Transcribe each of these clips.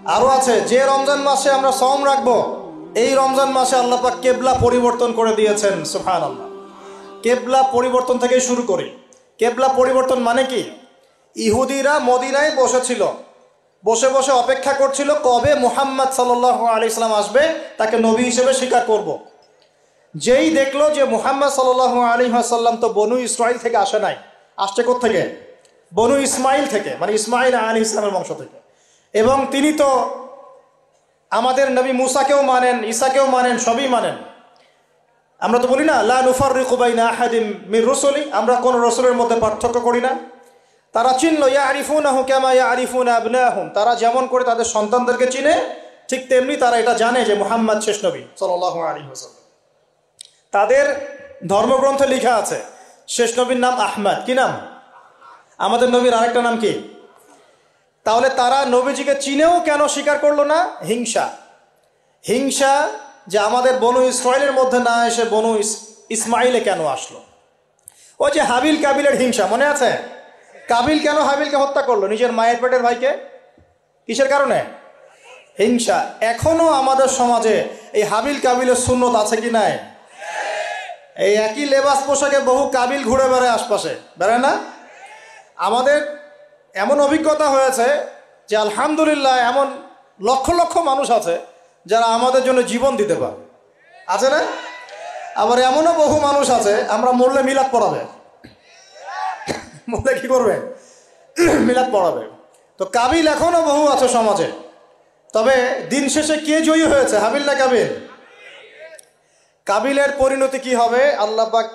আরও আছে, যে রমজান মাসে আমরা সওম রাখবো, এই রমজান মাসে আল্লাহ পাক কেবলা পরিবর্তন করে দিয়েছেন। সুবহানাল্লাহ। কেবলা পরিবর্তন থেকে শুরু করি। কেবলা পরিবর্তন মানে কি? ইহুদিরা মদিনায় বসেছিল, বসে বসে অপেক্ষা করছিল কবে মুহাম্মদ সাল্লাল্লাহু আলাইহি সাল্লাম আসবে, তাকে নবী হিসেবে স্বীকার করব। যেই দেখলো যে মুহাম্মদ সাল্লাল্লাহু আলাইহি ওয়াসাল্লাম তো বনু ইসরাইল থেকে আসে নাই, আসছে কোত্থেকে? বনু ইসমাইল থেকে, মানে ইসমাইল আলাইহিস সালামের বংশ থেকে। এবং তিনি তো আমাদের নবী মুসাকেও মানেন, ঈসাকেও মানেন, সবই মানেন। আমরা তো বলি না, লা নুফাররিকু বাইনা আহাদিম মির রুসুলি, আমরা কোন রসুলের মধ্যে পার্থক্য করি না। তারা চিনলো, ইয়ারিফুনাহু কামা ইয়ারিফুনা আবনাহুম, তারা যেমন করে তাদের সন্তানদেরকে চিনে, ঠিক তেমনি তারা এটা জানে যে মুহাম্মদ শেষ নবী সাল্লাল্লাহু আলাইহি ওয়াসাল্লাম। তাদের ধর্মগ্রন্থে লেখা আছে শেষ নবীর নাম আহমদ। কি নাম? আমাদের নবীর আরেকটা নাম কি? তাহলে তারা নবীজিকে চিনেও কেন স্বীকার করলো না? হিংসা। হিংসা যে আমাদের বনু ইসরাইলের মধ্যে না এসে বনু ইসমাইলে কেন আসলো। ওই যে হাবিল কাবিলের হিংসা, মনে আছে? কাবিল কেন হাবিলকে হত্যা করলো? নিজের মায়ের পেটের ভাইকে। কিসের কারণে? হিংসা। এখনো আমাদের সমাজে এই হাবিল কাবিলের সুন্নত আছে কি নাই? এই একই লেবাস পোশাকে বহু কাবিল ঘুরে বেড়ায় আশপাশে, বেড়ায় না? আমাদের এমন অভিজ্ঞতা হয়েছে যে আলহামদুলিল্লাহ এমন লক্ষ লক্ষ মানুষ আছে যারা আমাদের জন্য জীবন দিতে পারে, আছে না? আবার এমনও বহু মানুষ আছে আমরা মরলে মিলাদ পড়াবে, মরলে কি করবে? মিলাদ পড়াবে। তো কাবিল এখনো বহু আছে সমাজে। তবে দিন শেষে কে জয়ী হয়েছে, হাবিল না কাবিল? কাবিলের পরিণতি কি হবে আল্লাহ পাক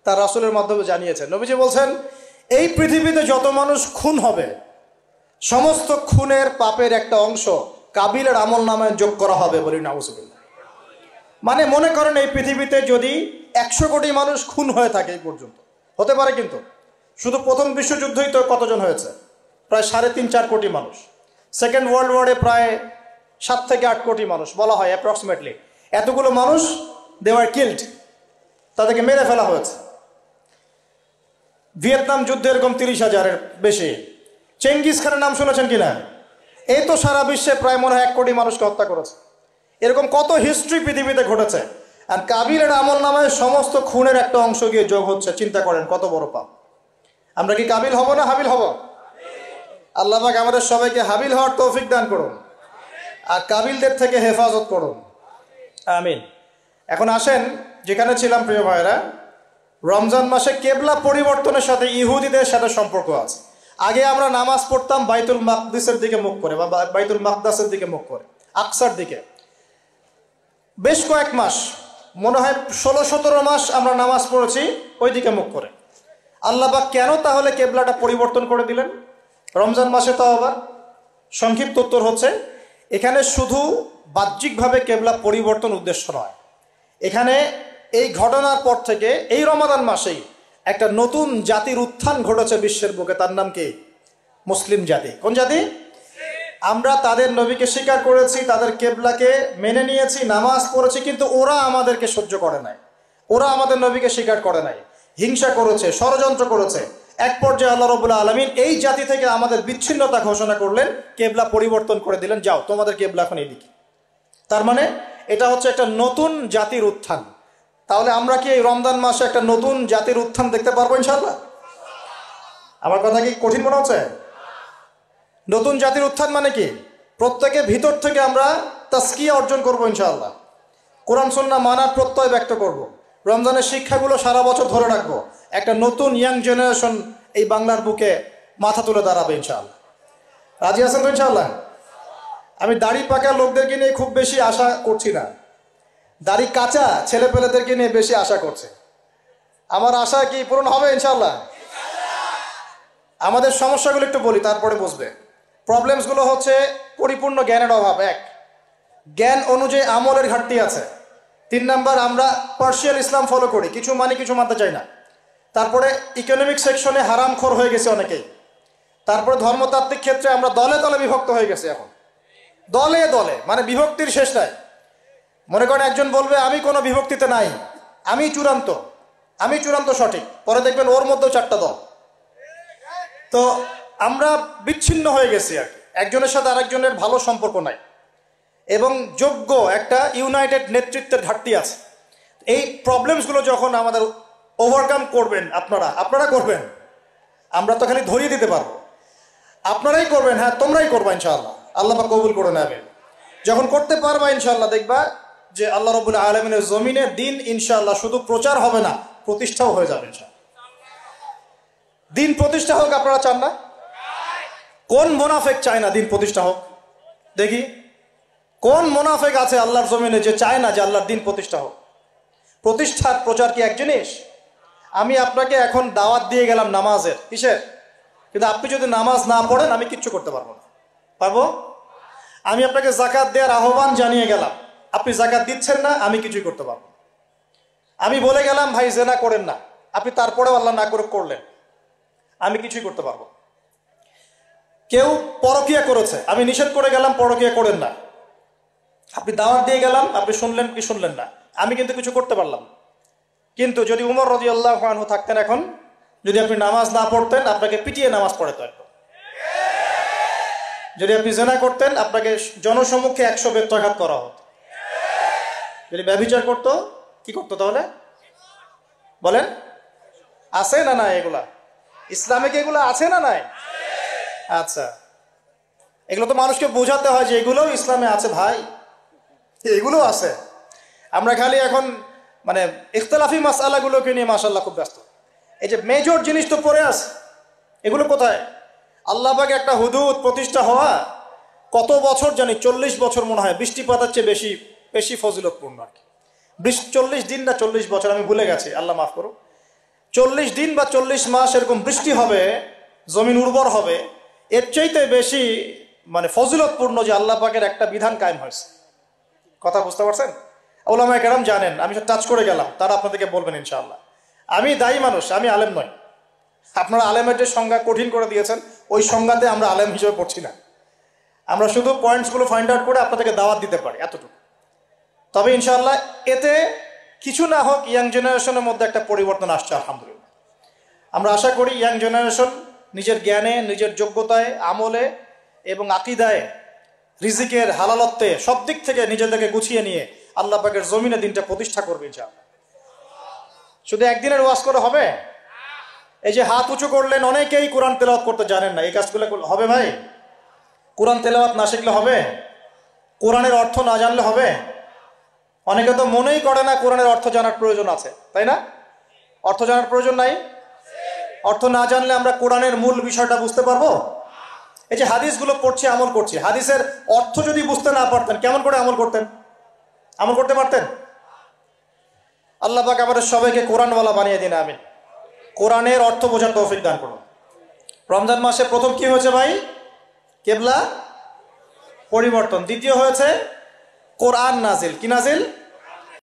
তার রাসূলের মাধ্যমে জানিয়েছেন। নবীজি বলছেন, এই পৃথিবীতে যত মানুষ খুন হবে, সমস্ত খুনের পাপের একটা অংশ কাবিলের আমল নামায় যোগ করা হবে। বলি নাউজুবিল্লাহ। মানে মনে করেন এই পৃথিবীতে যদি 100 কোটি মানুষ খুন হয়ে থাকে, এই পর্যন্ত হতে পারে, কিন্তু শুধু প্রথম বিশ্বযুদ্ধই তো কতজন হয়েছে? প্রায় 3.5-4 কোটি মানুষ। সেকেন্ড ওয়ার্ল্ড ওয়ারে প্রায় 7 থেকে 8 কোটি মানুষ বলা হয় অ্যাপ্রক্সিমেটলি। এতগুলো মানুষ দে ওয়ার কিল্ড, তাদেরকে মেরে ফেলা হয়েছে। ভিয়েতনাম যুদ্ধে এরকম 30,000-এর বেশি। চেঙ্গিস খানের নাম শুনেছেন কিনা? এই তো সারা বিশ্বে প্রায় মনে হয় 1 কোটি মানুষকে হত্যা করেছে। এরকম কত হিস্ট্রি পৃথিবীতে ঘটেছে। আর কাবিলের আমল নামায় সমস্ত খুনের একটা অংশ গিয়ে যোগ হচ্ছে। চিন্তা করেন কত বড় পাপ। আমরা কি কাবিল হব না হাবিল হব? আল্লাহ পাক আমাদের সবাইকে হাবিল হওয়ার তৌফিক দান করুন, আর কাবিলদের থেকে হেফাজত করুন, আমিন। এখন আসেন যেখানে ছিলাম, প্রিয় ভাইরা, রমজান মাসে কেবলা পরিবর্তনের সাথে ইহুদিদের সাথে সম্পর্ক আছে। আগে আমরা নামাজ পড়তাম বাইতুল মাকদিসের দিকে মুখ করে, বা বাইতুল মাকদাসের দিকে মুখ করে, আকসার দিকে। বেশ কয়েক মাস, মনে হয় 16-17 মাস আমরা নামাজ পড়েছি ওই দিকে মুখ করে। আল্লাহ পাক কেন তাহলে কেবলাটা পরিবর্তন করে দিলেন রমজান মাসে? তাও আবার সংক্ষিপ্ত উত্তর হচ্ছে, এখানে শুধু বাহ্যিকভাবে কেবলা পরিবর্তন উদ্দেশ্য নয়। এখানে এই ঘটনার পর থেকে এই রমাদান মাসেই একটা নতুন জাতির উত্থান ঘটেছে বিশ্বের বুকে। তার নাম কি? মুসলিম জাতি। কোন জাতি? আমরা তাদের নবীকে স্বীকার করেছি, তাদের কেবলাকে মেনে নিয়েছি, নামাজ পড়েছি, কিন্তু ওরা আমাদেরকে সহ্য করে নাই, ওরা আমাদের নবীকে স্বীকার করে নাই, হিংসা করেছে, ষড়যন্ত্র করেছে। এক পর্যায়ে আল্লাহ রাব্বুল আলামিন এই জাতি থেকে আমাদের বিচ্ছিন্নতা ঘোষণা করলেন, কেবলা পরিবর্তন করে দিলেন, যাও তোমাদের কেবলা এখন এইদিকে। তার মানে এটা হচ্ছে একটা নতুন জাতির উত্থান। তাহলে আমরা কি এই রমজান মাসে একটা নতুন জাতির উত্থান দেখতে পারবো ইনশাআল্লাহ? আমার কথা কি কঠিন মনে হচ্ছে? নতুন জাতির উত্থান মানে কি? প্রত্যেকে ভিতর থেকে আমরা তাসকিয়া অর্জন করবো ইনশাআল্লাহ। কোরআন সুন্নাহ মানার প্রত্যয় ব্যক্ত করব। রমজানের শিক্ষাগুলো সারা বছর ধরে রাখবো। একটা নতুন ইয়াং জেনারেশন এই বাংলার বুকে মাথা তুলে দাঁড়াবে ইনশাআল্লাহ। রাজি আছেন তো ইনশাআল্লাহ? আমি দাড়ি পাকা লোকদেরকে নিয়ে খুব বেশি আশা করছি না, দাড়ি কাঁচা ছেলেপেলেদেরকে নিয়ে বেশি আশা করছে। আমার আশা কি পূরণ হবে ইনশাআল্লাহ? আমাদের সমস্যাগুলো একটু বলি, তারপরে বুঝবে। প্রবলেমসগুলো হচ্ছে পরিপূর্ণ জ্ঞানের অভাব, 1, জ্ঞান অনুযায়ী আমলের ঘাটতি আছে। 3 নাম্বার, আমরা পার্শিয়াল ইসলাম ফলো করি, কিছু মানি কিছু মানতে চাই না। তারপরে ইকোনমিক সেকশনে হারামখোর হয়ে গেছে অনেকেই। তারপরে ধর্মতাত্ত্বিক ক্ষেত্রে আমরা দলে দলে বিভক্ত হয়ে গেছি। এখন দলে দলে, মানে বিভক্তির শেষ নাই। মনে করেন একজন বলবে আমি কোনো বিভক্তিতে নাই, আমি চূড়ান্ত সঠিক, পরে দেখবেন ওর মধ্যেও 4টা দল। তো আমরা বিচ্ছিন্ন হয়ে গেছি আর কি। একজনের সাথে আরেকজনের ভালো সম্পর্ক নাই এবং যোগ্য একটা ইউনাইটেড নেতৃত্বের ঘাটতি আছে। এই প্রবলেমসগুলো যখন আমাদের ওভারকাম করবেন আপনারা করবেন, আমরা তো খালি ধরিয়ে দিতে পারবো, আপনারাই করবেন। হ্যাঁ, তোমরাই করবা ইনশাআল্লাহ, আল্লাহ পাক কবুল করে নেবে। যখন করতে পারবা ইনশাআল্লাহ দেখবা যে আল্লাহ রাব্বুল আলামিনের জমিনে দিন ইনশাআল্লাহ শুধু প্রচার হবে না, প্রতিষ্ঠাও হয়ে যাবে ইনশাআল্লাহ। দিন প্রতিষ্ঠা হোক আপনারা চান না? কোন মুনাফিক চায় না দিন প্রতিষ্ঠা হোক? দেখি কোন মুনাফিক আছে আল্লাহর জমিনে যে চায় না যে আল্লাহর দিন প্রতিষ্ঠা হোক? প্রতিষ্ঠার প্রচার কি এক জিনিস? আমি আপনাকে এখন দাওয়াত দিয়ে গেলাম নামাজের, কিসের? কিন্তু আপনি যদি নামাজ না পড়েন আমি কিচ্ছু করতে পারবো না। পারবো? আমি আপনাকে যাকাত দেওয়ার আহ্বান জানিয়ে গেলাম, আপনি যাকাত দিচ্ছেন না, আমি কিছুই করতে পারবো না। আমি বলে গেলাম ভাই জেনা করেন না, আপনি তারপরেও আল্লাহ না করে করলেন, আমি কিছুই করতে পারবো না। কেউ পরকিয়া করেছে, আমি নিষেধ করে গেলাম পরকিয়া করেন না, আপনি দাওয়াত দিয়ে গেলাম, আপনি শুনলেন কি শুনলেন না, আমি কিন্তু কিছু করতে পারলাম। কিন্তু যদি উমর রাদিয়াল্লাহু আনহু থাকতেন এখন, যদি আপনি নামাজ না পড়তেন আপনাকে পিটিয়ে নামাজ পড়াতে হতো। যদি আপনি জেনা করতেন আপনাকে জনসম্মুখে 100 বেত্রাঘাত করা হতো। যদি ব্যভিচার করতো কি করতো তাহলে? বলেন, আছে না নাই? এগুলা ইসলামে কি এগুলো আছে না নাই? আচ্ছা, এগুলো তো মানুষকে বোঝাতে হয় যে এগুলোও ইসলামে আছে ভাই, এগুলো আছে। আমরা খালি এখন মানে ইখতিলাফি মাসআলাগুলোকে নিয়ে মাশাআল্লাহ খুব ব্যস্ত। এই যে মেজর জিনিস তো পড়ে আছে, এগুলো কোথায়? আল্লাহ পাক একটা হুদুদ প্রতিষ্ঠা হওয়া কত বছর জানি, 40 বছর মনে হয়, বৃষ্টিপাতের চেয়ে বেশি ফজিলতপূর্ণ আর কি। 40 দিন না 40 বছর আমি ভুলে গেছি, আল্লাহ মাফ করুন। 40 দিন বা 40 মাস এরকম বৃষ্টি হবে, জমিন উর্বর হবে, এর চাইতে বেশি মানে ফজিলতপূর্ণ যে আল্লাহ পাকের একটা বিধান কায়েম হয়েছে। কথা বুঝতে পারছেন? উলামায়ে কেরাম জানেন, আমি সব টাচ করে গেলাম, তারা আপনাদেরকে বলবেন ইনশাআল্লাহ। আমি দায়ী মানুষ, আমি আলেম নই। আপনারা আলেমের যে সংজ্ঞা কঠিন করে দিয়েছেন ওই সংজ্ঞাতে আমরা আলেম হিসেবে পড়ছি না, আমরা শুধু পয়েন্টসগুলো ফাইন্ড আউট করে আপনাদেরকে দাওয়াত দিতে পারি, এতটুকু। তবে ইনশাআল্লাহ এতে কিছু না হোক ইয়াং জেনারেশনের মধ্যে একটা পরিবর্তন আসছে আলহামদুলিল্লাহ। আমরা আশা করি ইয়াং জেনারেশন নিজের জ্ঞানে, নিজের যোগ্যতায়, আমলে এবং আকীদায়, রিজিকের হালালত্বে সব দিক থেকে নিজেদেরকে গুছিয়ে নিয়ে আল্লাহ পাকের জমিনে দিনটা প্রতিষ্ঠা করবে ইনশাআল্লাহ। শুধু একদিনের ওয়াজ করে হবে? এই যে হাত উঁচু করলেন, অনেকেই কোরআন তেলাওয়াত করতে জানেন না, এই কাজগুলো হবে ভাই? কোরআন তেলাওয়াত না শিখলে হবে? কোরআনের অর্থ না জানলে হবে? অনেকে তো মনেই করে না কোরআনের অর্থ জানার প্রয়োজন আছে, তাই না? অর্থ জানার প্রয়োজন নাই? অর্থ না জানলে আমরা কোরআনের মূল বিষয়টা বুঝতে পারবো? এই যে হাদিসগুলো পড়ছি, আমল করছি, হাদিসের অর্থ যদি বুঝতে না পারতেন কেমন করে আমল করতেন? আমল করতে পারতেন? আল্লাহ পাক আমাদের সবাইকে কোরআনওয়ালা বানিয়ে দিন, আমিন। কোরআনের অর্থ বোঝার তৌফিক দান করুন। রমজান মাসে প্রথম কি হয়েছে ভাই? কিবলা পরিবর্তন। দ্বিতীয় হয়েছে কোরআন নাজিল। কি নাজিল?